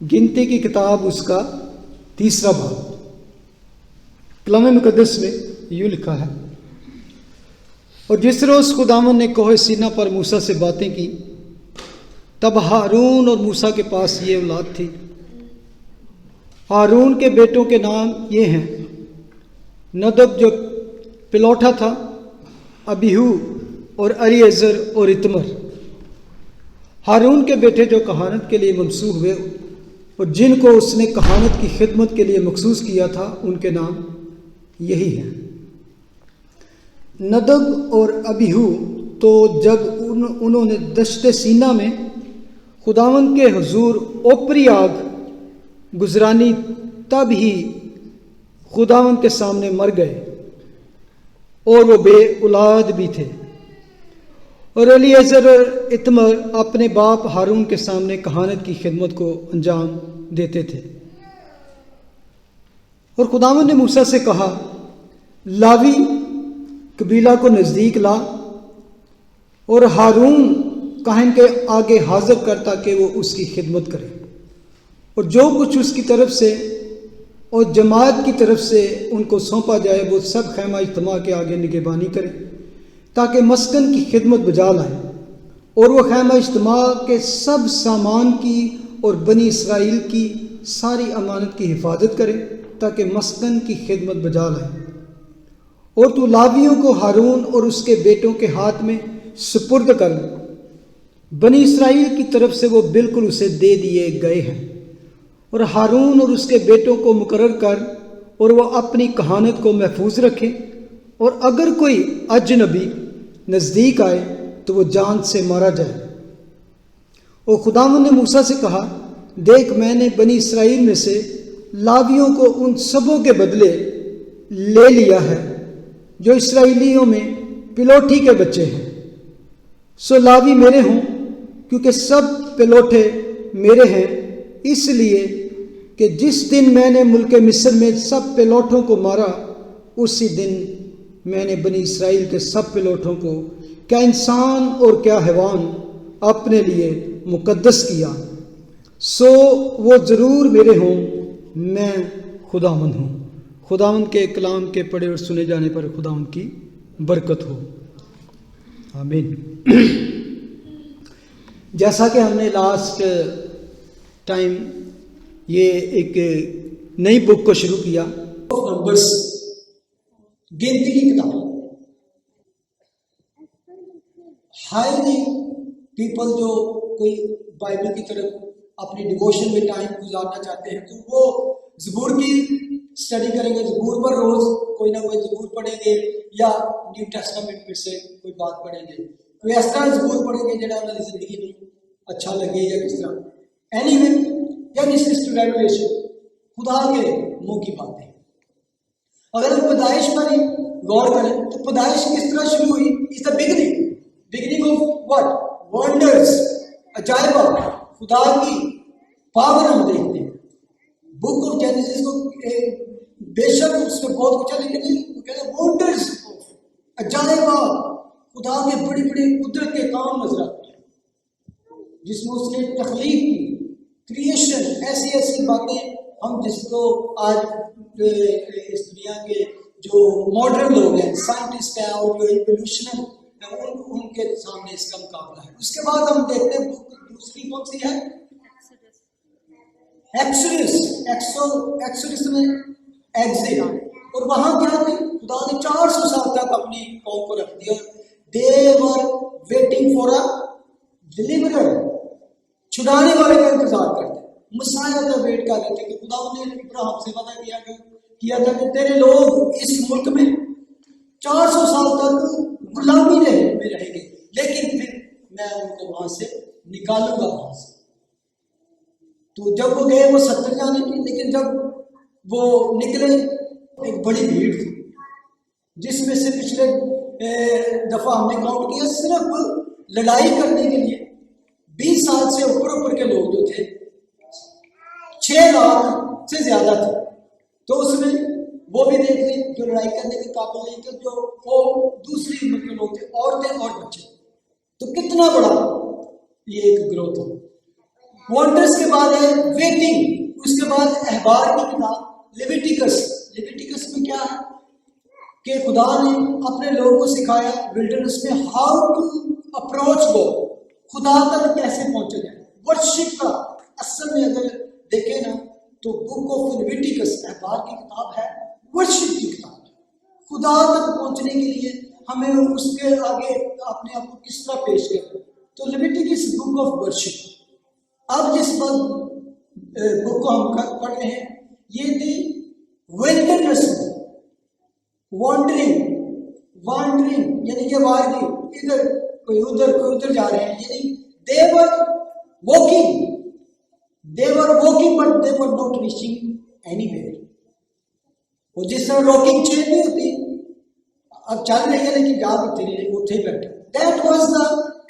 गिनती की किताब उसका 3रा बाब। कलाम मुकद्दस में यूँ लिखा है, और जिस रोज़ खुदावन ने कोहे सीना पर मूसा से बातें की, तब हारून और मूसा के पास ये औलाद थी। हारून के बेटों के नाम ये हैं: नदब जो पिलौठा था, अबीहू और अलीएज़र और इतमर। हारून के बेटे जो कहानत के लिए मंसूब हुए और जिनको उसने कहानत की खिदमत के लिए मखसूस किया था, उनके नाम यही हैं। नदब और अबीहू तो जब उन्होंने दश्ते सीना में खुदावंद के हुजूर ओपरी आग गुजरानी, तब ही खुदावंद के सामने मर गए और वो बे औलाद भी थे। और अलीएज़र और इतमर अपने बाप हारून के सामने कहानत की खिदमत को अंजाम देते थे। और खुदावंद ने मूसा से कहा, लावी कबीला को नज़दीक ला और हारून काहिन के आगे हाजिर कर, ताकि वो उसकी खिदमत करे, और जो कुछ उसकी तरफ से और जमात की तरफ से उनको सौंपा जाए वो सब खैमा इज्तिमा के आगे निगहबानी करें, ताकि मस्कन की खिदमत बजा लाए। और वह खैमा इज्तिमा के सब सामान की और बनी इसराइल की सारी अमानत की हिफाजत करे, ताकि मस्कन की खिदमत बजा लाए। और तू लावियों को हारून और उसके बेटों के हाथ में सुपुर्द कर। बनी इसराइल की तरफ से वो बिल्कुल उसे दे दिए गए हैं। और हारून और उसके बेटों को मुकर्रर कर, और वह अपनी कहानत को महफूज रखें, और अगर कोई अजनबी नज़दीक आए तो वो जान से मारा जाए। और खुदावंद ने मूसा से कहा, देख, मैंने बनी इसराइल में से लावियों को उन सबों के बदले ले लिया है जो इसराइलियों में पिलोठी के बच्चे हैं। सो लावी मेरे हों, क्योंकि सब पिलोठे मेरे हैं, इसलिए कि जिस दिन मैंने मुल्क मिस्र में सब पिलोठों को मारा, उसी दिन मैंने बनी इसराइल के सब पिलोठों को, क्या इंसान और क्या हैवान, अपने लिए मुकद्दस किया। सो वो ज़रूर मेरे हों, मैं खुदावंद हूँ। खुदावंद के कलाम के पढ़े और सुने जाने पर खुदावंद की बरकत हो, आमीन। जैसा कि हमने लास्ट टाइम ये एक नई बुक को शुरू किया, नंबर्स, गिनती की किताब। हाईली पीपल जो कोई बाइबल की तरफ अपनी डिवोशन में टाइम गुजारना चाहते हैं, तो वो ज़बूर की स्टडी करेंगे। ज़बूर पर रोज कोई ना कोई ज़बूर पढ़ेंगे, या न्यू टेस्टामेंट में से कोई बात पढ़ेंगे, कोई इस तरह ज़बूर पढ़ेंगे जो उन्होंने जिंदगी में अच्छा लगे, या किस तरह। एनीवे, रेवलेशन, खुदा के मुंह की बातें। अगर हम पैदाइश पर गौर करें तो पैदाइश किस तरह शुरू हुई? Is the beginning of what? Wonders, अजायबा, खुदा की पावर हम देखते हैं। बुक ऑफ जेनेसिस को बेशक उसमें बहुत कुछ है, लेकिन वंडर्स, अजायबा, खुदा के बड़ी बड़ी कुदरत के काम नजर आते हैं, जिसमें उसने तख्लीक की, क्रिएशन, ऐसी ऐसी बातें हम जिसको आज इस दुनिया के जो मॉडर्न लोग हैं, साइंटिस्ट हैं और जो इवोल्यूशनर, उनके सामने इसका मुकाबला है। उसके बाद हम देखते हैं बुक दूसरी कौन सी है? एक्सोडस में एग्जिट। और वहां क्या थी? खुदा ने 400 साल तक अपनी कौम को रख दिया। They were waiting for a deliverer, छुड़ाने वाले का इंतजार करते, मसाया का वेट कर रहे थे कि खुदा ने इब्राहिम से वादा किया था कि तेरे लोग इस मुल्क में 400 साल तक गुलामी में रहेंगे, लेकिन फिर मैं उनको वहां से निकालूंगा वहां से। तो जब वो गए, वो 70 जाने थे, लेकिन जब वो निकले एक बड़ी भीड़ थी, जिसमें से पिछले दफा हमने काउंट किया, सिर्फ लड़ाई करने के लिए 20 साल से ऊपर के लोग जो थे 6 लाख से ज्यादा थे। तो उसमें वो भी देख लें जो लड़ाई करने के काबिल नहीं थे, जो वो दूसरी उम्र के लोग थे, औरतें और बच्चे। तो कितना बड़ा ये एक ग्रोथ है। वंडर्स के बाद है वेटिंग, उसके बाद अहबार की किताब लेविटिकस। लेविटिकस में क्या है कि खुदा ने अपने लोगों को सिखाया विल्डरनेस में हाउ टू अप्रोच गॉड, खुदा तक कैसे पहुंचा जाए। वर्शिप का असल में अगर देखें ना तो बुक ऑफ लेविटिकस अहबार की किताब है, वर्शिप की किताब है। खुदा तक पहुंचने के लिए हमें उसके आगे अपने आप को किस तरह पेश करें, तो लेविटिकस बुक ऑफ वर्शिप। अब जिस बुक को हम पढ़ रहे हैं ये थी विल्डरनेस, वॉन्डरिंग, वॉन्डरिंग यानी कि वार्डिंग, इधर कोई उधर जा रहे हैं, यानी they were walking but they were not reaching anywhere. वो जिस तरह रॉकिंग चेन नहीं होती, अब चल रही है लेकिन जा सकते नहीं, उठे ही बैठे। That was the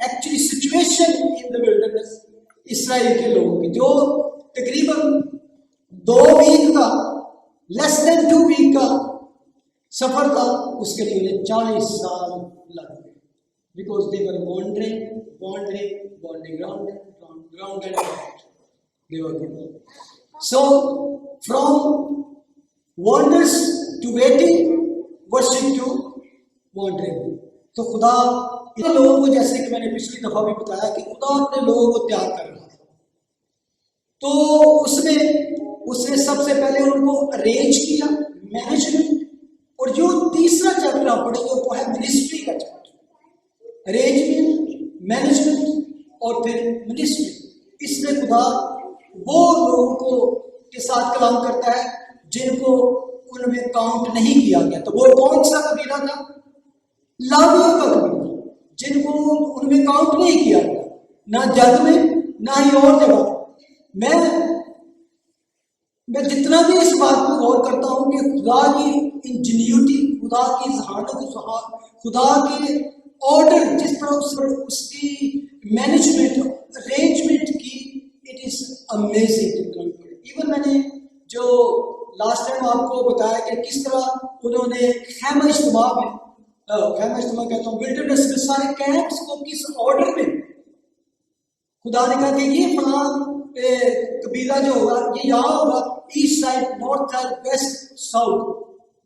actually situation in the wilderness Israel के लोगों की, जो तकरीबन 2 वीक का, लेस देन 2 वीक का सफर था, उसके लिए उन्हें 40 साल लग गए, because they were wandering round and they were good. So from wonders to waiting, worship to wandering. तो खुदा इन लोगों को, जैसे कि मैंने पिछली दफा भी बताया कि खुदा अपने लोगों को तैयार कर रहा था, तो उसने सबसे पहले उनको अरेंज किया, मैनेजमेंट। और जो तीसरा चैप्टर आप पढ़ेंगे वो है मिनिस्ट्री का चैप्टर, अरेंजमेंट, मैनेजमेंट और फिर मिनिस्ट्री। इसमें खुदा वो लोगों को के साथ कलाम करता है जिनको उनमें काउंट नहीं किया गया। तो वो कौन सा कबीला था? लावियों का कबीला, जिनको उनमें काउंट नहीं किया गया, ना जग में ना ही और जगह। मैं जितना भी इस बात को गौर करता हूं कि खुदा की इंजीनियरिटी, खुदा की जहानत, खुदा के ऑर्डर, जिस तरह उसकी मैनेजमेंट, अरेंजमेंट की, इट इज अमेजिंग। इवन मैंने जो लास्ट टाइम आपको बताया कि किस तरह उन्होंने खैमा इज्तिमा कहता हूँ, विल्डरनेस में सारे कैंप्स को किस ऑर्डर में खुदा ने कहा कि ये फलां कबीला जो होगा ये यहाँ होगा, east side, north side, west, south,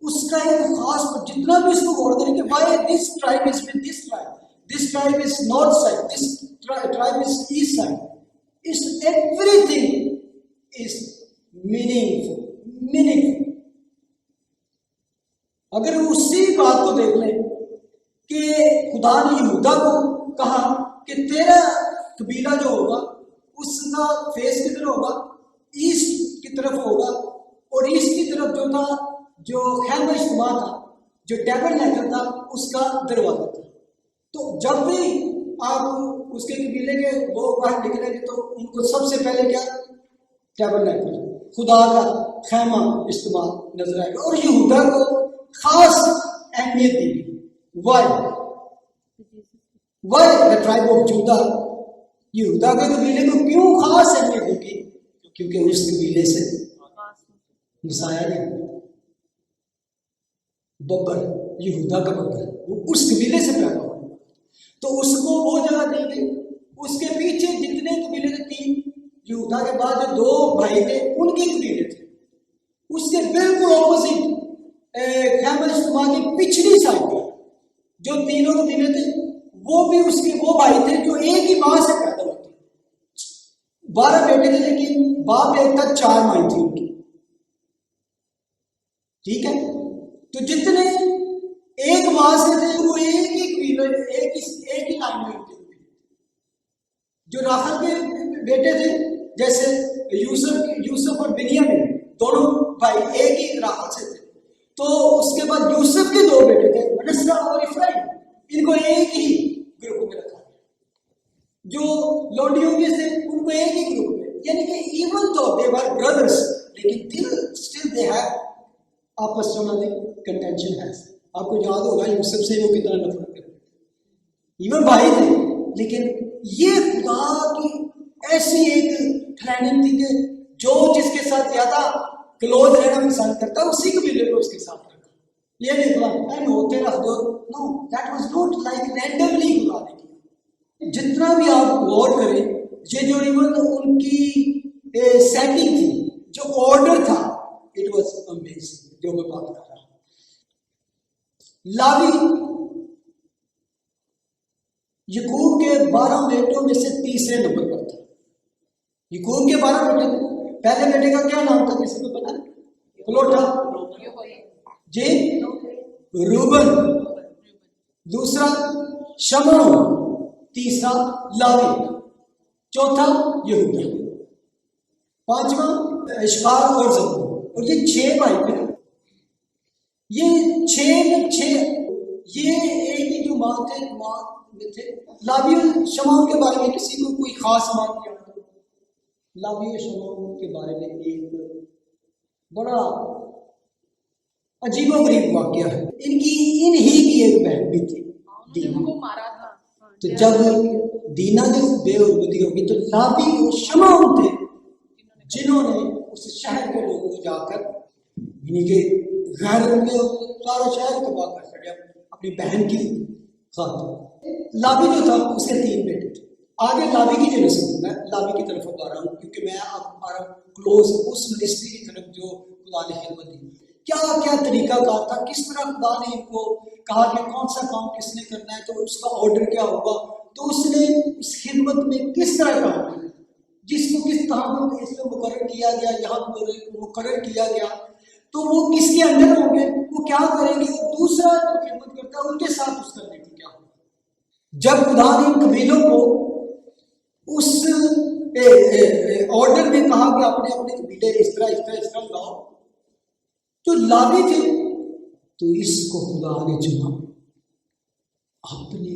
उसका एक खास, जितना भी उसको गौर करेंगे, why this tribe is with this tribe is north side, this tribe is east side, इस एवरीथिंग इज मीनिंगफुल। अगर उसी बात को देख लें कि खुदा ने यहूदा को कहा कि तेरा कबीला जो होगा उसका फेस किधर होगा, ईस्ट की तरफ होगा, और ईस्ट की तरफ जो था, जो खैमा इज्तिमा था, जो टैबरनेकल था, उसका दरवाजा था। तो जब भी आप उसके कबीले के लोग बाहर निकलेंगे तो उनको सबसे पहले क्या, टैबरनेकल, खुदा का खैमा इज्तिमा नजर आएगा। और यहूदा को खास अहमियत दी गई। वाई द ट्राइब ऑफ जूदा, यहूदा के कबीले को क्यों खास अहमियत दी गई? क्योंकि उस कबीले से मसाया गया बब्बर, यहूदा का बब्बर, वो उस कबीले से पैदा हुआ, तो उसको वो जगह दी गई। उसके पीछे जितने कबीले थे, 3 यहूदा के बाद जो 2 भाई थे उनके कबीले थे, उसके बिल्कुल ऑपोजिट खैमा इज्तिमा की पिछली साइड पर जो तीनों कबीले थे, वो भी उसके वो भाई थे जो एक ही मां से पैदा हुए थे। 12 बेटे थे, लेकिन बाप एक था, 4 माई थी उनकी। ठीक है, तो जितने एक मां से थे वो एक ही कबीले, एक ही लाइन में थे। जो राहल के बेटे थे, जैसे यूसुफ और बिन्यामीन, दोनों भाई एक ही राहल से थे। तो उसके बाद यूसुफ के 2 बेटे थे, मनस्सा और इफ्राइम, इनको एक ही ग्रुप में रखा। जो लोडियों के थे उनको एक ही ग्रुप में, यानी कि इवन तो दे वर ब्रदर्स, लेकिन स्टिल दे हैव आपस में कंटेंशन है। आपको याद होगा यूसुफ से वो कितना नफरत करते, इवन भाई थे, लेकिन ये खुदा की ऐसी एक प्लानिंग थी कि जो जिसके साथ ज्यादा क्लोज रहना पसंद करता उसी कबीले को उसके साथ रखा। ये नहीं खुदा होते रख दो, no, that was not like randomly खुदा ने किया। जितना भी आप गौर करें, ये जो इवन उनकी सेटिंग थी, जो ऑर्डर था, इट वाज अमेजिंग, जो मैं बात कर रहा हूं। लावी याकूब के 12 बेटों में से तीसरे नंबर पर था। याकूब के 12 बेटे थे। पहले बेटे का क्या नाम था, किसी को पता? प्लोटा जी, रूबन, दूसरा शमोन, तीसरा लावी, चौथा यहूदा, पांचवा इश्कार और जबूल। और ये 6 भाई थे। ये 6 ये एक ही जो माँ थे थे। लावी और शमोन के बारे में किसी को कोई खास बात क्या? लावी और शमोन के बारे में एक बड़ा अजीबोगरीब वाकया है। इन्हीं की एक बहन भी थी, दीना को मारा था। तो जब दीना जब बेवकूफी होगी तो लावी और शमोन थे जिन्होंने उस शहर के लोगों को जाकर इन्हीं के घर में सारा शहर तबाह कर दिया अपनी बहन की खातिर। लावी जो था उसके 3 बेटे थे। आगे लावी की जो नस्ल, मैं लावी की तरफ आ रहा हूँ क्योंकि मैं अब आ रहा हूँ क्लोज उस मिनिस्ट्री की तरफ जो खुदा ने खिदमत दी। क्या क्या तरीका कार था, किस तरह खुदा ने इनको कहा कि कौन सा काम किसने करना है, तो उसका ऑर्डर क्या होगा, तो उसने उस खिदमत में किस तरह काम किया, जिसको किस तरह इसमें मुकर्रर किया गया, यहाँ मुकर्रर किया गया, तो वो किसके अंदर होंगे, वो क्या करेंगे, और दूसरा जो खिदमत करता है उनके साथ उसका नेतृत्व क्या होगा। जब खुदा ने इन कबीलों को उस ऑर्डर में कहा कि अपने अपने कबीले इस तरह लाओ, तो लावी थे, तो इसको खुदा ने चुना अपने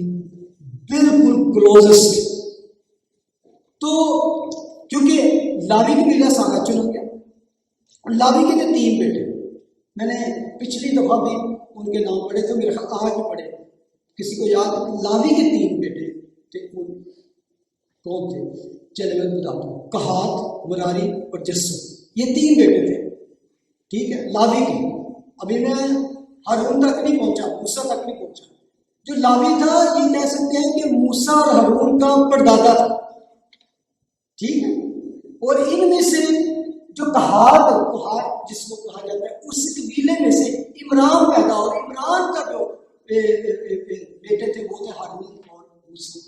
बिल्कुल क्लोजेस्ट। तो क्योंकि लावी कबीला सारा चुना गया, लावी के जो 3 बेटे, मैंने पिछली दफा भी उनके नाम पढ़े थे, मेरे ख्याल आज भी पढ़े, किसी को याद? लावी के 3 बेटे थे, कौन थे? चले मैं बताता हूँ। कहात, मुरारी और जस्सू, ये 3 बेटे थे, ठीक है, लावी के। अभी मैं हारून तक नहीं पहुंचा, मूसा तक नहीं पहुंचा। जो लावी था, ये कह सकते हैं कि मूसा और हारून का परदादा था, ठीक है। और इनमें से जो कहात जिसको कहा जाता है, उस कबीले में से इमरान पैदा, और इमरान का जो बेटे थे वो थे हारून और मूसा,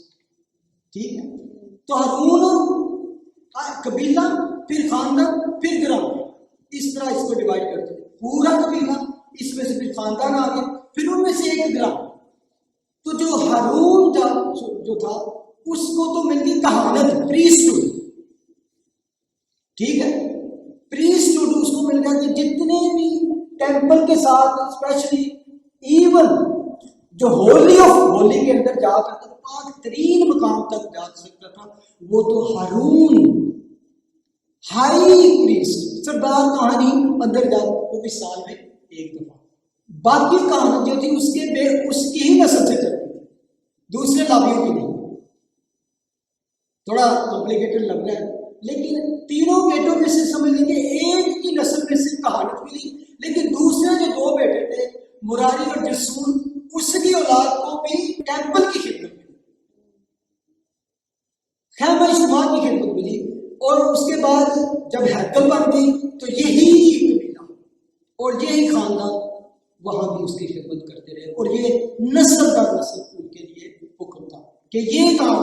ठीक है। तो हारून और कबीला, फिर खानदान, फिर ग्राम, इस तरह इसको डिवाइड करते थे। पूरा कबीला, इसमें से फिर खानदान आ गया, फिर उनमें से एक ग्राम। तो जो हारून जो था उसको तो मिल गई कहानत, प्रीस्टहुड, ठीक है, प्रीस्टहुड उसको मिल गया कि जितने भी टेंपल के साथ, स्पेशली इवन जो होली ऑफ होली के अंदर जा सकता था, पाक तरीन मकाम तक जा सकता था, वो तो हारून हाई प्रीस्ट, सरदार कहानी अंदर जा, वो भी साल में एक दफा। बाकी कहानी जो थी उसकी ही नस्ल से चलती थी, दूसरे लाभियों की नहीं। थोड़ा कॉम्प्लिकेटेड लग रहा है, लेकिन तीनों बेटों में से समझ लीजिए एक की नस्ल में से कहानी मिली, लेकिन दूसरे जो 2 बेटे थे, मुरारी और जसून, उसकी औलाद को भी टेंपल की खिदमत मिली, खैमा इज्तिमा की खिदमत मिली। और उसके बाद जब हैकल बन गई तो यही कबीला और यही खानदान वहां भी उसकी खिदमत करते रहे, और ये नस्ल दर नस्ल उनके लिए हुक्म था कि ये काम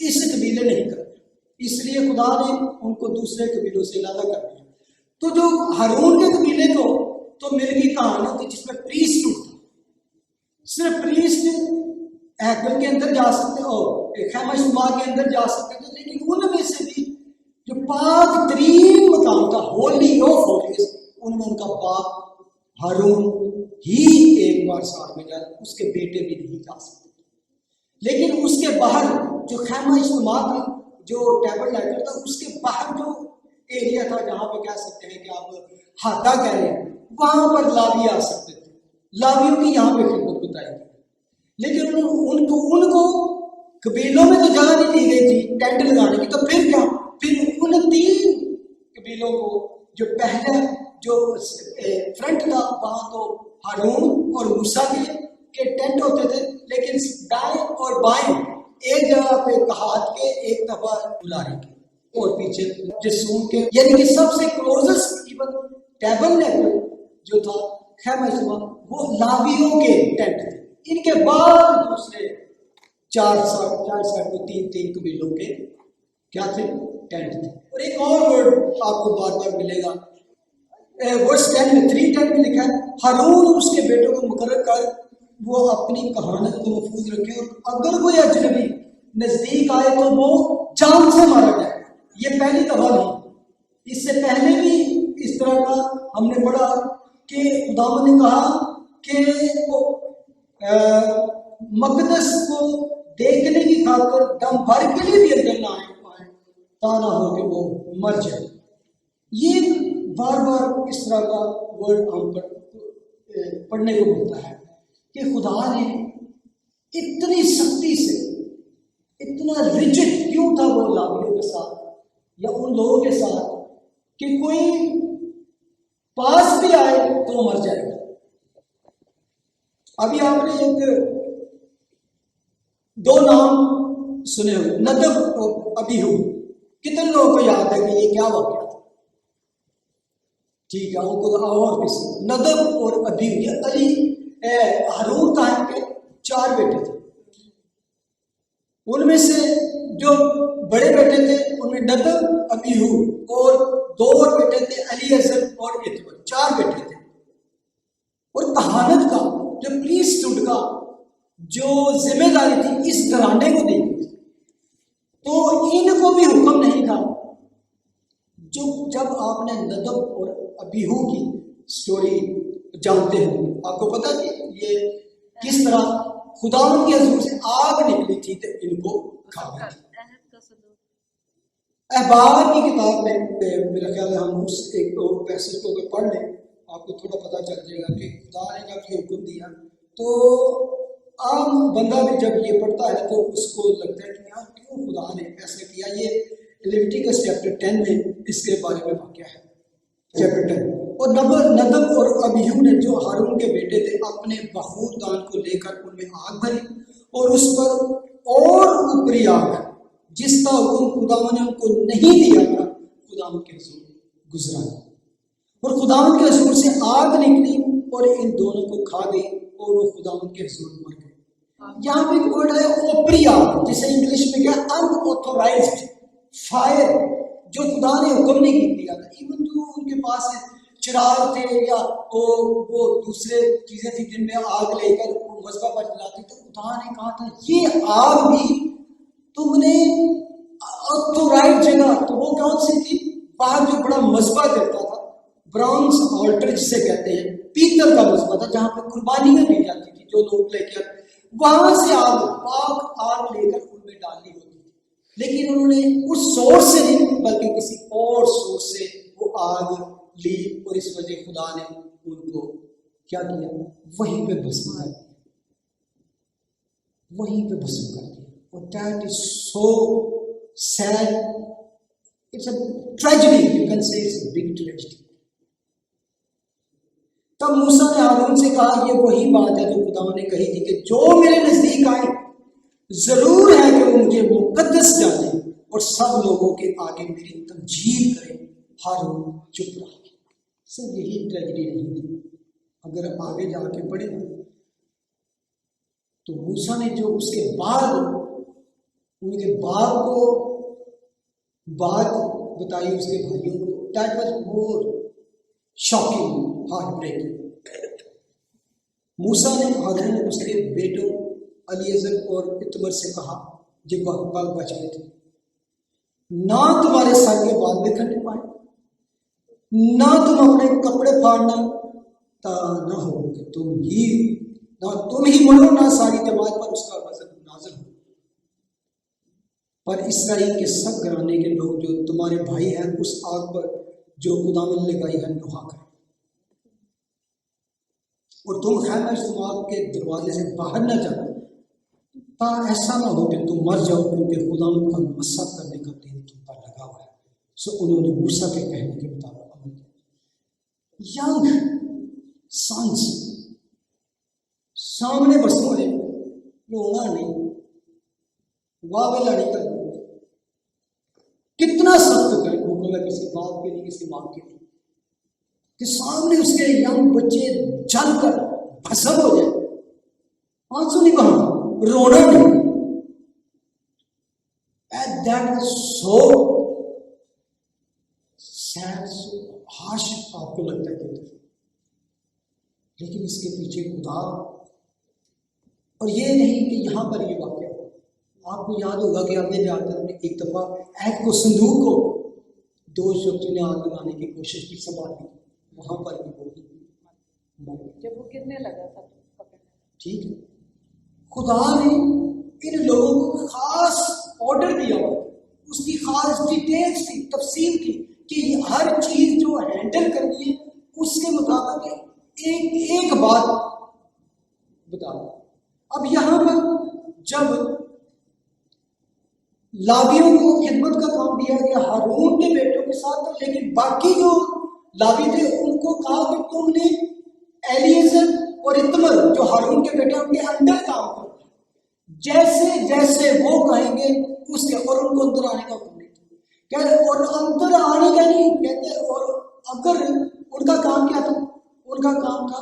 इस कबीले नहीं करते, इसलिए खुदा ने उनको दूसरे कबीलों से अलग कर दिया। तो जो हारून के कबीले को तो मिल गई कहानी थी जिसमें प्रीस्ट था, सिर्फ प्रीस्ट हैकल के अंदर जा सकते और खैमा इज्तिमा के अंदर जा सकते थे, लेकिन उनमें से भी जो पाक तरीन मकाम था, होली ऑफ होलीज, उनमें उनका बाप हारून ही एक बार साल में जा, उसके बेटे भी नहीं जा सकते। लेकिन उसके बाहर जो खैमा इज्तिमा था, जो टैबरनेकल था, उसके बाहर जो एरिया था, जहां पे कह सकते हैं कि आप हाथा कह रहे हैं, वहां पर लावी आ सकते थे। लावियों की यहाँ पे खिदमत बताई गई, लेकिन उनको कबीलों में तो जगह नहीं दी गई थी टेंट लगाने की। तो फिर क्या, फिर उन 3 कबीलों को जो पहले जो फ्रंट था, वहां तो हारून और मूसा के टेंट होते थे, लेकिन दाएं और बाएं एक जगह पे कहात के, एक दफा बुलारे के, और पीछे जसूम के, यानी कि सबसे क्लोजेस्ट इवन टैबरनेकल जो था खैमा इज्तिमा, वो लावियों के टेंट थे। इनके बाद दूसरे चार साठ को तीन कबीलों के क्या थे, टेंट थे। और एक और वर्ड आपको बार बार मिलेगा, वर्स 10 में 3:10 में लिखा है, हारून और उसके बेटों को मुकर्रर कर वो अपनी कहानत को महफूज रखें, और अगर कोई अजनबी नजदीक आए तो वो जान से मारा जाए। ये पहली दफा नहीं, इससे पहले भी इस तरह का हमने पढ़ा कि खुदावंद ने कहा कि वो मकदस को देखने की खातिर दम भर के लिए भी अंदर ना आए पाए, ता ना हो कि वो मर जाए। ये बार बार इस तरह का वर्ड हम पर पढ़ने को मिलता है कि खुदा ने इतनी सख्ती से, इतना रिजिड क्यों था वो लावियों के साथ या उन लोगों के साथ कि कोई पास भी आए तो मर जाएगा। अभी आपने एक दो नाम सुने हुए, नदब और अबीहू, कितने लोगों को याद है कि ये क्या वाक़या था? ठीक है, उनको और किसी, नदब और अबीहू, ये अली हारून कायम के 4 बेटे थे। उनमें से जो बड़े बेटे थे उनमें नदब, अबीहू, और 2 और बेटे थे एलीएजर और इतमर, 4 बेटे थे। और कहानत का जो प्रीस्टहुड का जो जिम्मेदारी थी इस घराने को दी गई थी, तो इनको भी हुक्म नहीं था। जो जब आपने नदब और अबीहू की स्टोरी जानते हो, आपको पता कि ये किस तरह खुदावंद के हुजूर से आग निकली थी तो इनको खा गई थी। अहबार की किताब में मेरा ख्याल है हम उस एक पैसेज को अगर पढ़ लें आपको थोड़ा पता चल जाएगा कि खुदा ने जब ये हुक्म दिया, तो आम बंदा भी जब ये पढ़ता है तो उसको लगता है कि यार क्यों खुदा ने ऐसा किया। ये लेविटिकस चैप्टर 10 में इसके बारे में वाक़या है, चैप्टर 10। और नदब और अबीहू ने जो हारून के बेटे थे अपने बखूर दान को लेकर उनमें आग भरी और उस पर और ऊपरी आग जिसका हुक्म खुदावंद ने उनको नहीं दिया था खुदावंद के हुजूर गुजरा, और खुदावंद के हुजूर से आग निकली और इन दोनों को खा गई और वो खुदावंद के हुजूर मर गए। यहाँ पे एक वर्ड है ऊपरी आग, जिसे इंग्लिश में क्या, अनऑथोराइज्ड फायर, जो खुदा ने हुक्म नहीं दिया था। इवन जो उनके पास चिराग थे या वो दूसरे चीजें थी जिनमें आग लेकर मजबा पर जलाते, तो खुदा ने कहा था ये आग भी तुमने ऑथोराइज्ड जगह, तो वो कौन सी थी, बाहर जो बड़ा मजबा करता था, ब्रॉन्ज ऑल्टर जिसे कहते हैं, पीतल का मजबा था जहाँ पे कुर्बानियां दी जाती थी, जो लोग लेकर वहां से आग लेकर उनमें डालनी होती थी। लेकिन उन्होंने उस सोर्स से नहीं बल्कि किसी और सोर्स से वो आग ली, और इस वजह खुदा ने उनको क्या किया, वहीं पे भस्म कर दिया, वहीं पे भस्म कर दिया। और that is so sad, it's a tragedy, you can say it's a big tragedy. तब मूसा ने हारून से कहा, ये वही बात है जो खुदा ने कही थी कि जो मेरे नजदीक आए जरूर है कि वो मुझे मुकद्दस जाने और सब लोगों के आगे मेरी तमजीद करें। हारून चुप रहा। सिर्फ यही ट्रेजेडी नहीं थी, अगर आप आगे जाके पढ़े तो मूसा ने जो उसके बाद उनके बाप को बात बताई उसके भाइयों को, that was more shocking, heart breaking. मूसा ने हारून ने उसके बेटों एलीएजर और इतमर से कहा जब वह बच गए थे, ना तुम्हारे सर के बाल बिखरने पाए, ना तुम अपने कपड़े फाड़ना, ता न हो कि तुम ही मरो, ना सारी जमात पर उसका वजन नाज़िल हो। पर इसराइल के सब घराने के लोग जो तुम्हारे भाई हैं उस आग पर जो खुदावंद ने लगाई है नुहा करें, और तुम खैमा इज्तिमा के दरवाजे से बाहर न जाओ, ता ऐसा ना हो कि तुम मर जाओ, क्योंकि खुदावंद का मसक करने का दिन तुम पर लगा हुआ है। सो उन्होंने मूसा के कहने के मुताबिक अमल किया। यंग सन्स सामने बसने वाले, रोना नहीं, वाह वेला नहीं करना। कितना सख्त हुक्म है किसी बाप के लिए, किसी माँ के लिए, कि सामने उसके यंग बच्चे जलकर भस्म हो जाए, आंसू नहीं बहाना, रोना नहीं। And that was so sad, so harsh आपको लगता है कि, लेकिन इसके पीछे खुदा, और ये नहीं कि यहां पर ये वाक्य, आपको याद होगा कि हमने जाकर हमने एक दफा ऐद को संदूक को दो शख्सों ने आग लगाने की कोशिश की, संभाली, वहां पर भी वो जब वो गिरने लगा था ठीक है। खुदा ने इन लोगों को खास ऑर्डर दिया, उसकी खास डिटेल्स थी, तफसील थी कि हर चीज जो हैंडल करनी है उसके मुताबिक एक एक बात बता। अब यहां पर जब लावियों को खिदमत का काम दिया गया हारून के बेटों के साथ, लेकिन बाकी जो लावी थे उनको कहा कि तुमने एलिएजर और इतमर जो हारून के बेटे उनके अंदर काम करो, जैसे जैसे वो कहेंगे उसके, और उनको अंदर आने का हुक्म नहीं कहते, और अंदर आने का नहीं कहते। और अगर उनका काम क्या था, उनका काम था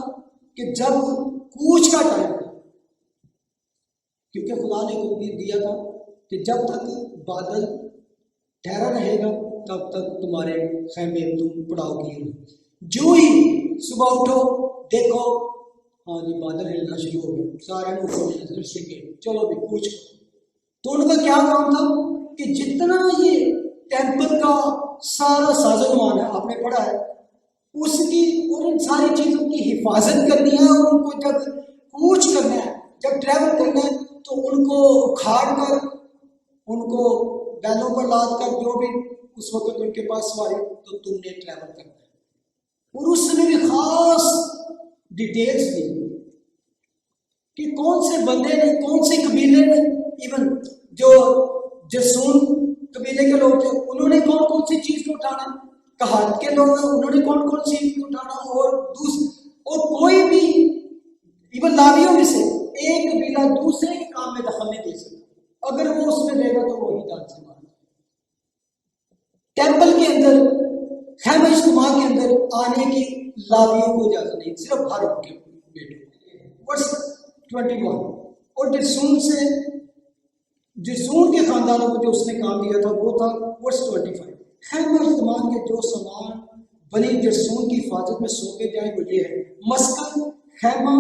कि जब कूच का टाइम, क्योंकि खुदा ने हुक्म दिया था कि जब तक बादल ठहरा रहेगा तब तक तुम्हारे खैमे तुम पड़ाव किए रहो, जो ही सुबह उठो देखो हाँ जी बादल हिलना शुरू हो गया, सारे नजर से चलो भी पूछ। तो उनका क्या काम था कि जितना ये टेम्पल का सारा साजोसामान है आपने पढ़ा है, उसकी और इन सारी चीजों की हिफाजत करनी है, और उनको जब कूच करना है, जब ट्रैवल करना है, तो उनको उखाड़ कर, उनको बैलों पर लाद कर, जो भी उस वक्त उनके पास सवारी, तो तुमने ट्रैवल करना है। और उसमें भी खास डिटेल्स दी कि कौन से बंदे ने, कौन से कबीले ने, इवन जो जसून कबीले के लोग थे उन्होंने कौन कौन सी चीज को उठाना, कहात के लोग उन्होंने कौन कौन सी चीज को उठाना, और कोई भी इवन लावियों में से एक कबीला दूसरे के काम में दखल नहीं दे सकता, अगर वो उसमें रहेगा तो वही जान से मार। टेम्पल के अंदर, खैमा इज्तिमा के अंदर आने की लावियों को इजाजत नहीं, सिर्फ हारून के बेटों। वर्ष 21। और जसून के खानदानों को जो उसने काम दिया था वो था वर्ष 25। खैमा इज्तिमा के जो सामान बनी जसून की हिफाजत में सौंपे जाए वो ये है, मस्कन, खैमा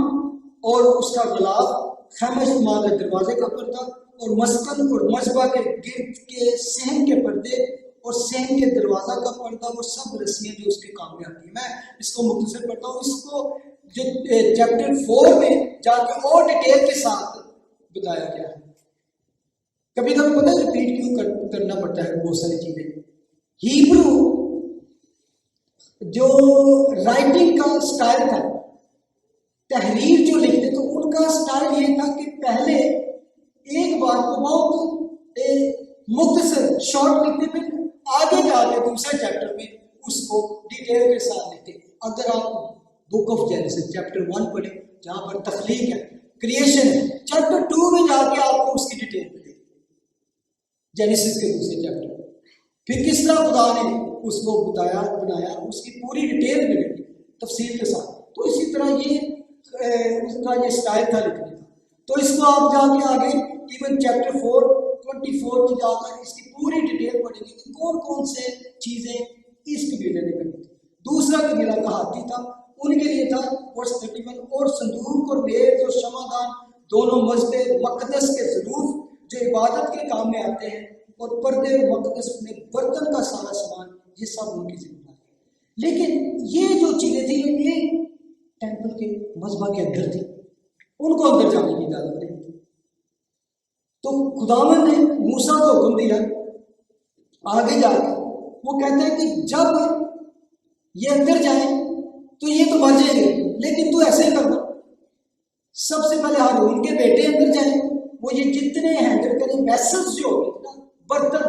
और उसका गुलाब, खैमा इज्तिमा के दरवाजे का पर्दा, और मस्कन और मजबा के गिर्द के सहन के पर्दे और सहन के दरवाजा का पर्दा, वो सब रस्में जो उसके काम में आती है। मैं इसको मुख्तसर पढ़ता हूँ, इसको जो चैप्टर 4 में जाकर और डिटेल के साथ बताया गया है। कभी कभी पता है रिपीट क्यों करना पड़ता है बहुत सारी चीजें। हिब्रू जो राइटिंग का स्टाइल था, तहरीर जो लिखते तो उनका स्टाइल ये था कि पहले एक बात को बहुत मुख्तसर शॉर्ट लिखते, फिर आगे जाके दूसरे चैप्टर में उसको डिटेल के साथ लिखते। अगर आप बुक ऑफ जेनेसिस चैप्टर 1 पढ़े जहां पर तख्लीक है, क्रिएशन है, चैप्टर 2 में जाके आपको उसकी डिटेल मिलेगी, जेनेसिस के दूसरे चैप्टर में। फिर किस तरह खुदा ने उसको बताया, बनाया, उसकी पूरी डिटेल मिलेगी तफसील के साथ। तो इसी तरह ये उसका ये स्टाइल था लिखने का। तो इसको आप जाके आगे इवन चैप्टर 4:24 में जाकर इसकी पूरी डिटेल पढ़ेंगे कि कौन कौन से चीजें इस कबीले ने करी थी। दूसरा कबीला का हाथी था, उनके लिए था वर्ष 31। और संदूक और मेज और शमादान दोनों मस्जिद मकदस के ज़रूफ जो इबादत के काम में आते हैं, और पर्दे और मकदस में बर्तन का सारा सामान, ये सब उनकी जिम्मेदारी। लेकिन ये जो चीजें थी ये टेंपल के मजबा के अंदर थी, उनको अंदर जाने की इजाजत नहीं थी। तो खुदावन ने मूसा को हुक्म दिया आगे जाकर, वो कहता है कि जब ये अंदर जाए तो ये तो मर जाएंगे, लेकिन तू ऐसे करना, सबसे पहले हारून के बेटे अंदर जाए, वो ये जितने हैंडल करें वेसल्स जो होते हैं बर्तन,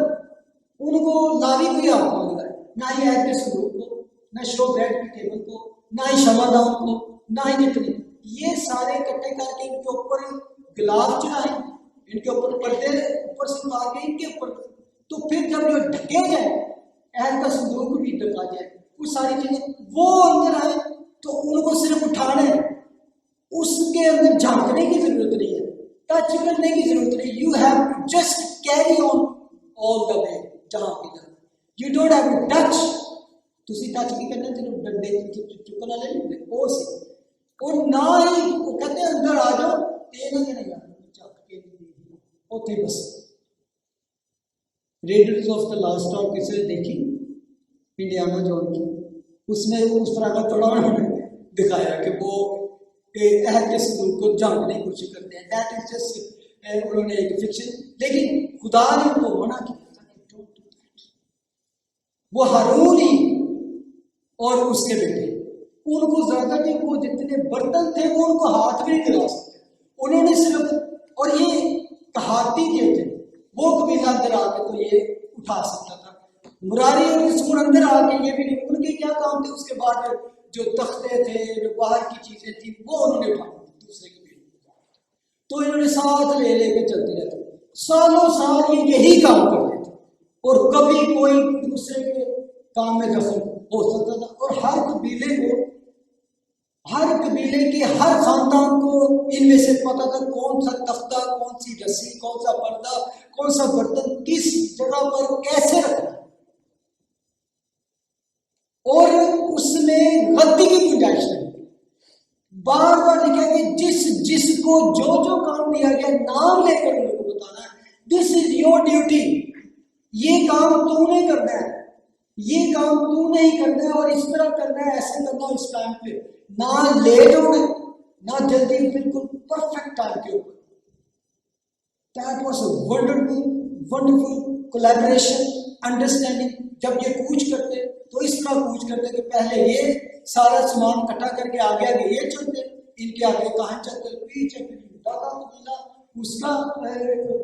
उनको लावी को ही हाथ में लगाए, ना ही ऐड के संदूक को, ना शो ब्रेड की टेबल को, ना ही शमादान को, ना ही जितने, ये सारे इकट्ठे करके इनके ऊपर गिलाफ चढ़ाए, इनके ऊपर पर्दे ऊपर से उतार के इनके ऊपर, तो फिर जब ये ढके जाए, ऐड का संदूक भी ढका जाए, वो सारी चीजें वो अंदर आए, तो उनको सिर्फ उठाना है, उसके अंदर झांकने की जरूरत नहीं है, टच करने की जरूरत नहीं। You have to just carry on all the way जहां पे जाना, you don't have to touch. तुसी टच भी करना, चलो डंडे चुकना ले लेंगे वो से, और ना ही वो कहते हैं अंदर आ जाओ, ये ना कहने चक के ओके बस। Readers of the last hour किसे देखी, इंडियाना जोन की, उसमें उस तरह का थोड़ा दिखाया कि वो अहद के संदूक को झांकने की कोशिश करते हैं, दैट इज जस्ट उन्होंने एक फिक्शन, लेकिन खुदा ने उनको मना किया था कि डोंट डू दैट। वो हारून ही और उसके बेटे, उनको ज्यादा कि वो जितने बर्तन थे वो उनको हाथ भी नहीं लगा सकते, उन्होंने सिर्फ, और ये कहाती के थे, वो कबीला अंदर आके तो ये उठा सकता था, मुरारी और किस्मत अंदर आके ये भी नहीं, उनके क्या काम थे। उसके बाद जो तख्ते थे, जो बाहर की चीजें थी, वो उन्होंने उठा दूसरे कबीले, तो इन्होंने साथ ले लेके चलते रहते, सालों साल ये यही काम करते थे, और कभी कोई दूसरे के काम में दखल हो सकता था। और हर कबीले को, हर कबीले के हर खानदान को इनमें से पता था कौन सा तख्ता, कौन सी रस्सी, कौन सा पर्दा, कौन सा बर्तन किस जगह पर कैसे रखना, और उसमें गलती की गुंजाइश नहीं। बार बार लिखा कि जिसको जो जो काम दिया गया नाम लेकर उन लोगों को बताना है, दिस इज योर ड्यूटी, ये काम तूने करना है, ये काम तूने ही करना है, और इस तरह करना है, ऐसे करना है, इस टाइम पे ना लेट होना ना जल्दी, बिल्कुल परफेक्ट टाइम के ऊपर। That was a wonderful collaboration, understanding. जब ये कूच करते तो इस तरह कूच करते कि पहले ये सारा सामान इकट्ठा करके आगे आगे ये चलते, इनके आगे कहाँ चलते, पीछे फिर दादा कबीला, उसका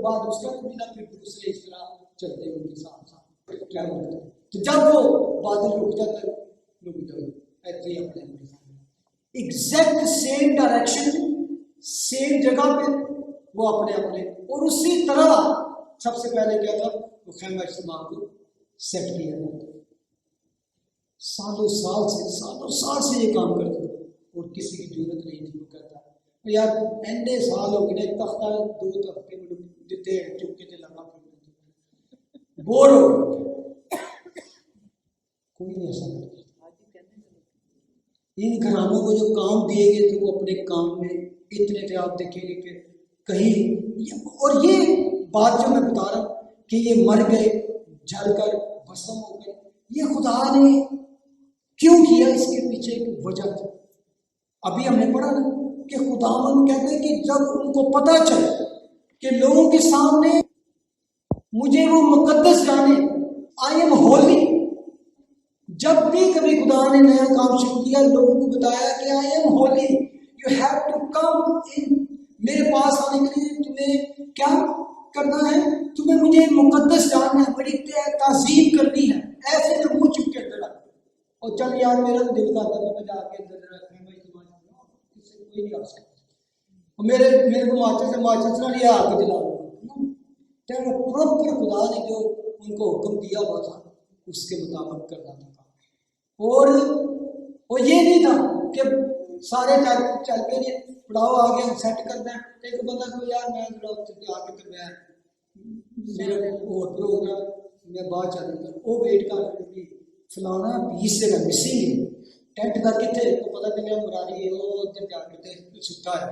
बाद उसका कबीला, फिर दूसरे, इस तरह चलते उनके साथ साथ क्या होता है। तो जब वो बादल रुक जाता है, ऐसे ही अपने एग्जैक्ट सेम डायरेक्शन, सेम जगह पे वो अपने अपने, और उसी तरह सबसे पहले क्या था, वो खैमा इज्तिमा को सेट किया जाता। सालों साल से ये काम करते थे, और किसी की जरूरत नहीं थी। वो कहता है यार एंडे साल हो गए, तख्ता 2 तख्ते जितने चुपके से लगा, बोर हो गए, कोई नहीं ऐसा करता। इन घरानों को जो काम दिए गए थे वो अपने काम में इतने थे, आप देखेंगे कि कहीं, और ये बात जो मैं बता रहा हूँ कि ये मर गए, जलकर भस्म हो गए, ये खुदा ने क्यों किया, इसके पीछे एक वजह थी। अभी हमने पढ़ा ना कि खुदावन कहते हैं कि जब उनको पता चले कि लोगों के सामने मुझे वो मुकद्दस जाने, आई एम होली, जब भी कभी खुदा ने नया काम शुरू किया, लोगों को बताया कि I am holy, you have to come in, मेरे पास आने के लिए तुम्हें क्या करना है, तुम्हें मुझे मुकद्दस जानना है, बड़ी ताज़ीम करनी है, ऐसे जो मुँह चुप के अंदर। और चल यार मेरा दिल का था मैं जाके अंदर इससे कोई नहीं आ सकता, मेरे को माचिस ना लिया आके जला लो, प्रॉपर खुदा ने जो उनको हुक्म दिया हुआ था उसके मुताबिक करना था। और ये नहीं था कि सारे चल पे नहीं, पढ़ाओ आ गया सेट करना है, एक बंदा को यार मैं आके तो मैं मेरा और प्रोग्राम मैं बाहर चलूँगा, वो वेट कर फलाना 20 जगह मिसिंग है, टेंट का कितने तो पता चला मुरारी है वो उधर जाके सुता है,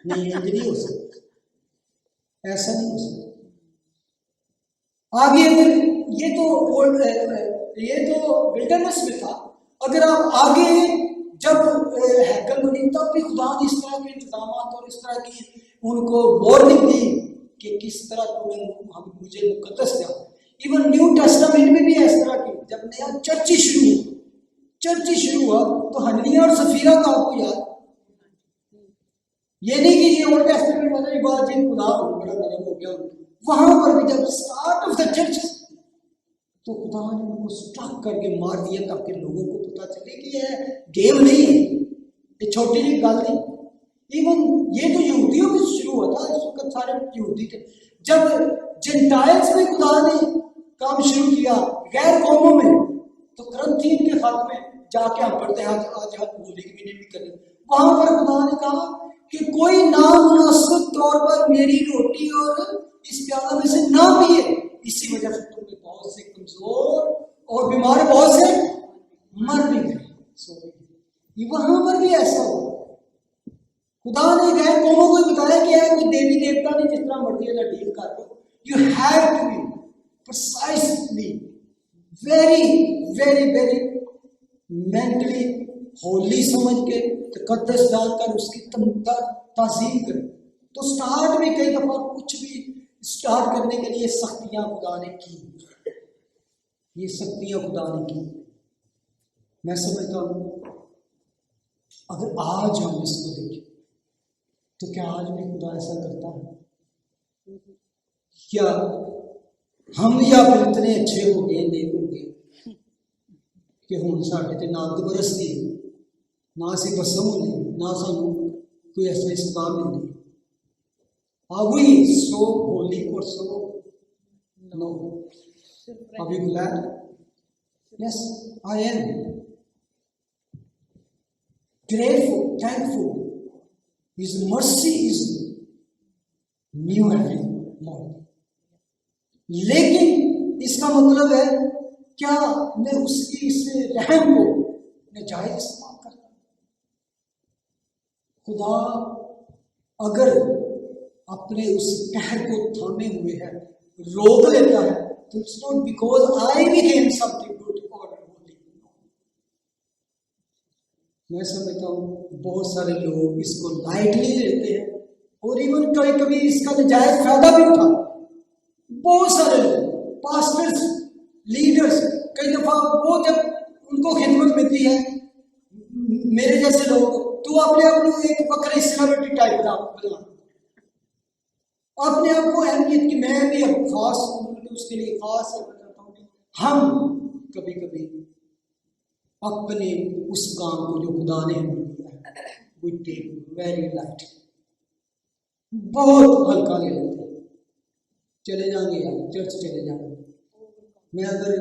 नहीं नहीं हो सकता, ऐसा नहीं हो सकता। आगे अगर ये तो विल्डरनेस में था, अगर आप आगे जब हैकल बनी तब भी खुदा ने इस तरह के इंतजाम और इस तरह की उनको वार्निंग दी कि किस तरह तुमने मुझे मुकद्दस दिया। इवन न्यू टेस्टामेंट में भी इस तरह की, जब नया चर्च शुरू हुआ तो हननिया और सफीरा का आपको याद, ये नहीं कि ये ओल्ड टेस्टामेंट वाली बात जी खुदा बड़ा नरम हो गया, वहां पर भी जब स्टार्ट ऑफ द चर्च तो खुदा ने उनको स्ट्रक करके मार दिया ताकि लोगों को पता चले कि यह गेम नहीं है, ये छोटी जी गल नहीं। इवन ये तो यहूदियों में शुरू इशू हुआ था, इस वक्त सारे यहूदी थे। जब जेंटाइल्स में खुदा ने काम शुरू किया गैर कौमों में, तो करंथियन के खत में जाके हम पढ़ते हैं, आज हम होली की मीटिंग भी करें, वहां पर खुदा ने कहा कि कोई नामुनासिब तौर पर मेरी रोटी और इस प्याला में से ना पिए, इसी वजह से तुम में बहुत से कमजोर और बीमार बहुत से मर भी गए। वहां पर भी ऐसा हुआ। खुदा ने गैर कौमों को बताया कि यार देवी देवता ने जिस तरह मर्जी का डील कर दो, you have to be precisely very very very mentally holy समझ के तकद्दस जानकर उसकी ताज़ीम करें। तो स्टार्ट में कई दफा कुछ भी स्टार्ट करने के लिए सख्तियां खुदा ने की, ये सख्तियां खुदा ने की। मैं समझता हूं अगर आज हम इसको देखें तो क्या आज भी खुदा ऐसा करता है? क्या हम या फिर इतने अच्छे हो गए, नेक हो गए कि हुण साढ़े ते ना तो बरसती, ना असीं बसम होंदे, ना सानू कोई ऐसा सदा मिलदी? Are we so holy or so no? Are we glad? Yes, I am. Grateful, thankful. His mercy is new every morning. लेकिन इसका मतलब है क्या मैं उसकी इस रहम को नाजायज इस्तेमाल करता हूं? खुदा अगर अपने उस कहर को थामे हुए है, रोक लेता है, तो it's not because I became something good और होली। मैं समझता हूँ बहुत सारे लोग इसको लाइटली लेते हैं और इवन कभी कभी इसका नाजायज फायदा भी उठाते। बहुत सारे लोग, पास्टर्स, लीडर्स, कई दफा वो जब उनको खिदमत मिलती है, मेरे जैसे लोग, तो अपने आप को एक बकरे सेलिब्रिटी टाइप बना अपने आप को अहमियत की, मैं भी अब खास उसके लिए खास करता हूँ। हम कभी कभी अपने उस काम को जो खुदा ने हमें दिया है वी टेक वेरी लाइट, बहुत हल्का ले लेते हैं। चले जाएंगे यार, चर्च चले जाएंगे। मैं अगर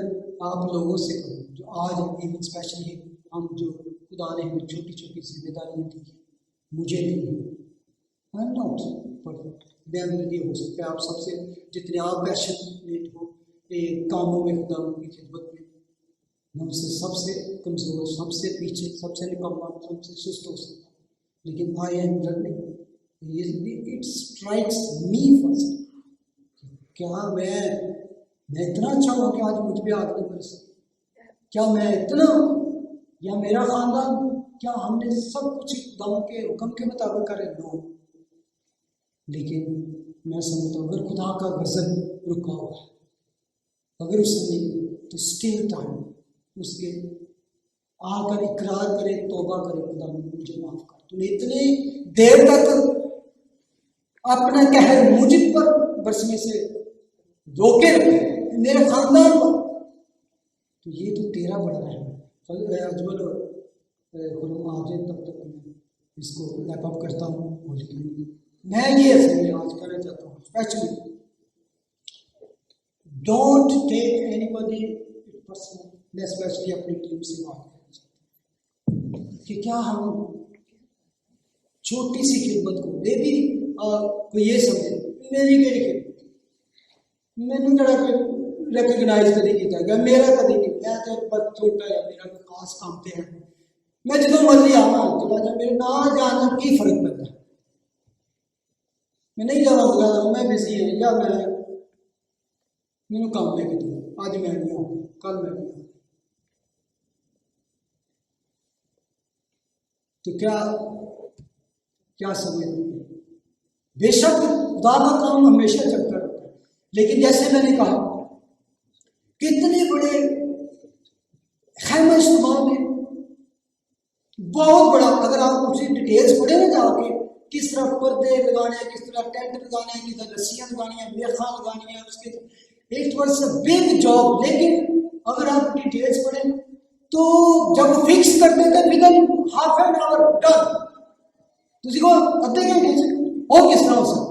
आप लोगों से कहूँ जो आज इवन स्पेशली हम जो खुदा ने हमें छोटी छोटी जिम्मेदारियाँ दी है, मुझे नहीं, आई एम नॉट परफेक्ट, बेअदबी हो सकता है आप सबसे जितने आप पैशनेट हो कामों में, खुदा की खिदमत में, मैं उससे सबसे कमज़ोर, सबसे पीछे, सबसे निकम्मा, सबसे सुस्त हो सकता हूँ, लेकिन I am learning. It strikes me first, क्या मैं इतना अच्छा हूँ कि आज मुझ पर आग नहीं बरस? क्या मैं इतना, या मेरा खानदान, क्या हमने सब कुछ खुदा के हुक्म के मुताबिक करे? नो। लेकिन मैं समझता हूँ अगर खुदा का गज़ब रुका हुआ है, अगर उसने तो स्टिल टाइम उसके आकर इकरार करे, तौबा करे, खुदा मुझे माफ कर, तूने इतने देर तक अपना कहर मुझ पर बरसने से रोके रखे मेरे खानदान पर, तो ये तो तेरा बड़ा रहम अजमल और खुरमा आ जाए तब तक मैं इसको रैप अप करता हूँ। मैं ये असल आज करना चाहता हूँ, specially don't take anybody personal. मैं स्पेशली अपनी टीम से बात करना चाहता हूँ कि क्या हम छोटी सी खिदमत को बेबी कोई ये समझे मेरी केड़ी खिदमत, मैंने कड़ा रिकॉग्नाइज कभी किया, मेरा कभी नहीं, मैं तो बस छोटा है, मेरा खास काम पे है, मैं जो मर्जी आवा चला जा, मेरे ना जाना की फर्क पड़ता है, मैं नहीं जाना होगा, मैं बिजी है या मैंने काम लेके दिया, आज मैं नहीं आऊँ, कल मैं नहीं आऊँ। तो क्या समझते हैं? बेशक खुदा का काम हमेशा चलता रहता है, लेकिन जैसे मैंने कहा कितने बड़े खैमा इस्तेमाल में बहुत बड़ा, अगर आप उसे डिटेल्स पढ़े ना जाके, किस तरह पर्दे लगाने हैं, किस तरह टेंट लगाने हैं, किस तरह रस्सियाँ लगानी है, मेखा लगानी है, उसके it was a big job. लेकिन अगर आप डिटेल्स पढ़ें तो जब फिक्स करते थे with in half an hour done, तुझे को अद्धे घंटे और किस तरह हो सकता?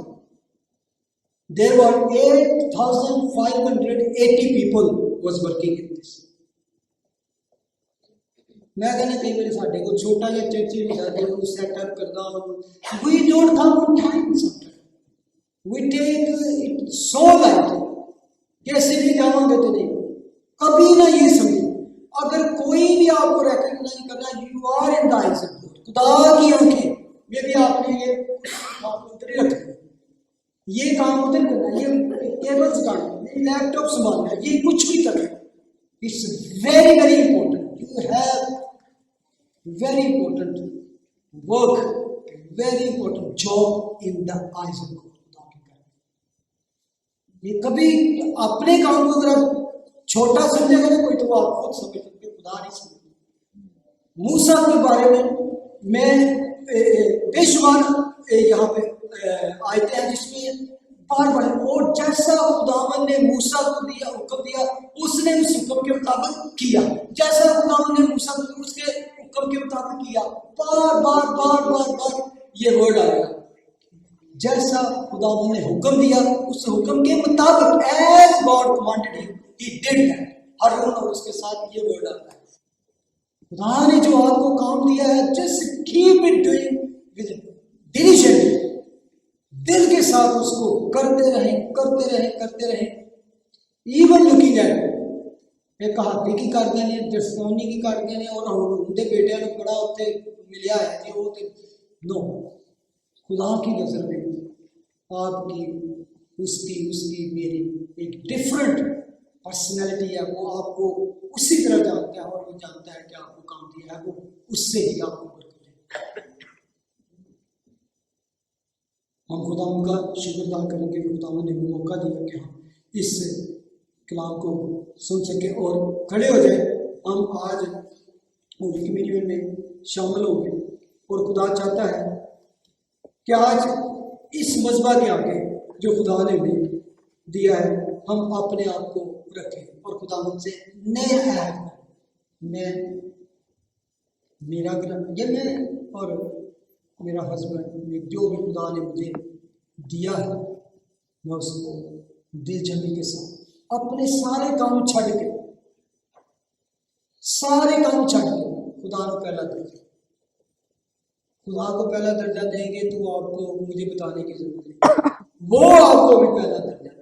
There were 8,580 people was working in this. मैं कहना कई बार साढ़े को छोटा जिहा चर्च ही होता है जो सेटअप करता हूँ. We don't come on time sometimes. We take it so lightly. कैसे भी जाओगे तो नहीं. कभी ना ये समझो अगर कोई भी आपको रिकॉग्नाइज करना, you are in the eyes of God. खुदा की आंखें में भी आपने ये उधर ही रखना, ये काम उधर करना, ये केबल्स काटना, ये लैपटॉप संभालना, ये कुछ भी करना. It's very very important. You have very important work, very important job in the eyes of God. ये कभी अपने काम को अगर आप छोटा समझेगा ना कोई, तो वो आप खुद समझ सकते, खुदा नहीं समझते. मूसा के बारे में मैं बेशुमार यहाँ पे आयते हैं जिसमें बार बार, और जैसा खुदावन ने मूसा को दिया हुक्म दिया उसने उस हुक्म के मुताबिक किया. जैसा खुदावन ने मूसा को उसके हुक्म के मुताबिक किया. बार बार बार बार बार ये वर्ड आएगा. जैसा खुदावन ने हुक्म दिया उस हुक्म के मुताबिक, as God commanded him, he did that. हारून और उसके साथ ये वर्ड आता है. खुदा ने जो आपको काम दिया है, just keep it doing with diligent, दिल के साथ उसको करते रहें करते रहें करते रहें. इवन लुकिंग एट एक हाथी की कर देने, जसोनी की कर देने और उनके बेटे ने बड़ा उत्ते मिलिया है कि वो नो. खुदा की नजर में आपकी उसकी उसकी मेरी एक डिफरेंट पर्सनैलिटी है. वो आपको उसी तरह जानता है और वो जानता है कि आपको काम दिया है, वो उससे ही आपको बरकत है. हम खुदा उनका शुक्रगुजार करेंगे कि खुदा ने मौका दिया कि हम इस कलाम को सुन सके और खड़े हो जाए. हम आज होली कम्युनियन में शामिल होंगे और खुदा चाहता है कि आज इस मज़बा के आगे जो खुदा ने हमें दिया है हम अपने आप को रखें और खुदा मुझसे नया ऐड करें. मैं मेरा ये मैं और मेरा हस्बैंड में जो भी खुदा ने मुझे दिया है, मैं उसको दिल जमी के साथ अपने सारे काम छड़ के खुदा को पहला दर्जा, खुदा को पहला दर्जा देंगे तो आपको मुझे बताने की जरूरत नहीं, वो आपको भी पहला दर्जा देता है.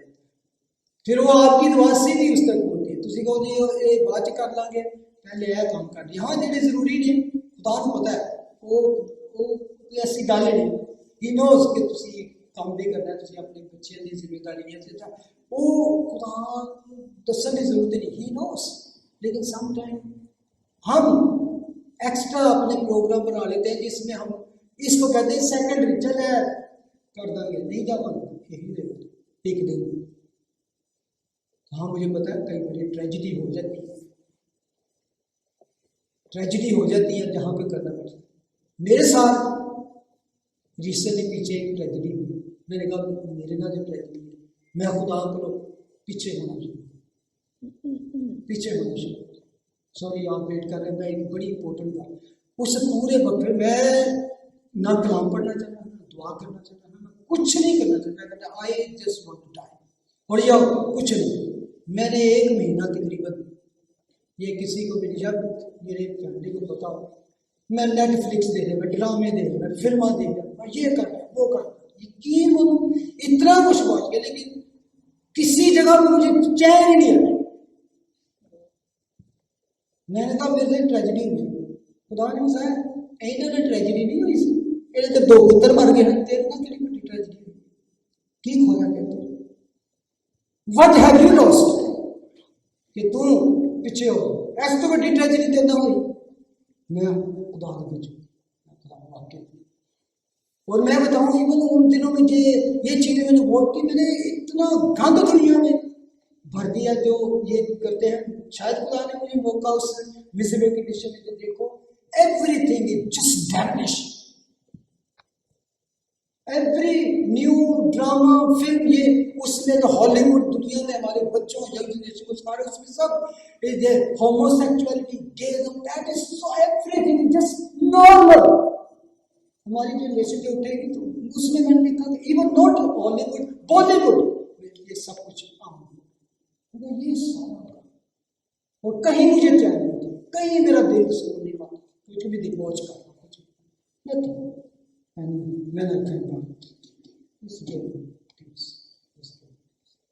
फिर वो आपकी दुआ से भी उस तक होती है. तुसी कहो जी ये बाद च कर लांगे, पहले यह काम कर लिया. हाँ जेडे जरूरी नहीं, खुदा को पता है वो ऐसी गल नहीं. ही नोज कि तुसी काम भी करना है, तुसी अपने बच्चों की जिम्मेदारी है, वो खुदा दसन की जरूरत नहीं. He knows. लेकिन सम टाइम हम एक्स्ट्रा अपने प्रोग्राम बना लेते हैं जिसमें हम इसको कहते हैं सेकेंडरी, चल कर देंगे, नहीं जा पाते एक दिन. हाँ मुझे पता है कई बार ट्रेजिडी हो जाती है जहाँ पे करना पड़ता है. मेरे साथ रिसेंटली पीछे एक ट्रेजिडी हुई. मैंने कहा मेरे ना जो ट्रेजिडी है, मैं खुदा को पीछे होना चाहिए. सॉरी आप वेट कर रहे हैं. मैं एक बड़ी इंपॉर्टेंट बात, उस पूरे वक्त मैं ना कलाम पढ़ना चाहता, ना दुआ करना चाहता, ना कुछ नहीं करना चाहता. I just want to die. और यह कुछ नहीं. मैंने 1 महीना तकरीबन, ये किसी को भी जब मेरे फैमिली को बताओ, मैं नेटफ्लिक्स देख रहा, ड्रामे देख रहा, फिल्में देख रहा, ये कर रहा वो कर रहा, यकीन बोलो इतना कुछ बात के, लेकिन किसी जगह पर मुझे चैन ही नहीं आया. मैंने कहा मेरे से ट्रेजिडी हुई. खुदा ने बताया इन्होंने ट्रेजिडी नहीं हुई सी, ये तो 2 पुत्र मर गए ना, तेरे ना कितनी बड़ी ट्रेजिडी हुई. की खोया कहते व्हाट हैव यू लॉस्ट कि तू पीछे हो. ऐसी तो बड़ी ट्रेजिडी तेरे ना हुई. मैं खुदा के पीछे और मैं बताऊँ इवन उन दिनों में ये चीज़ें मैंने वोट की, मैंने इतना गंद दुनिया में भर दिया जो ये करते हैं. शायद खुदा ने मुझे मौका उस मिजरेबल कंडीशन में देखो, everything is just damage. Every new drama film ये उसमें तो हॉलीवुड दुनिया में हमारे बच्चों यंग जनरेशन को सारे उसमें सब homosexuality, gayism, that is so everything just normal. हमारी जनरेशन जो उठेगी तो उसमें मैंने देखा था इवन नॉट हॉलीवुड बॉलीवुड ये सब कुछ आम है। ये सारा और कहीं मुझे चैन नहीं था, कहीं मेरा दिल सुकून नहीं पाता, कुछ भी दिग्वॉच करना कुछ nothing. And when I came back, this gave me peace. This gave me peace.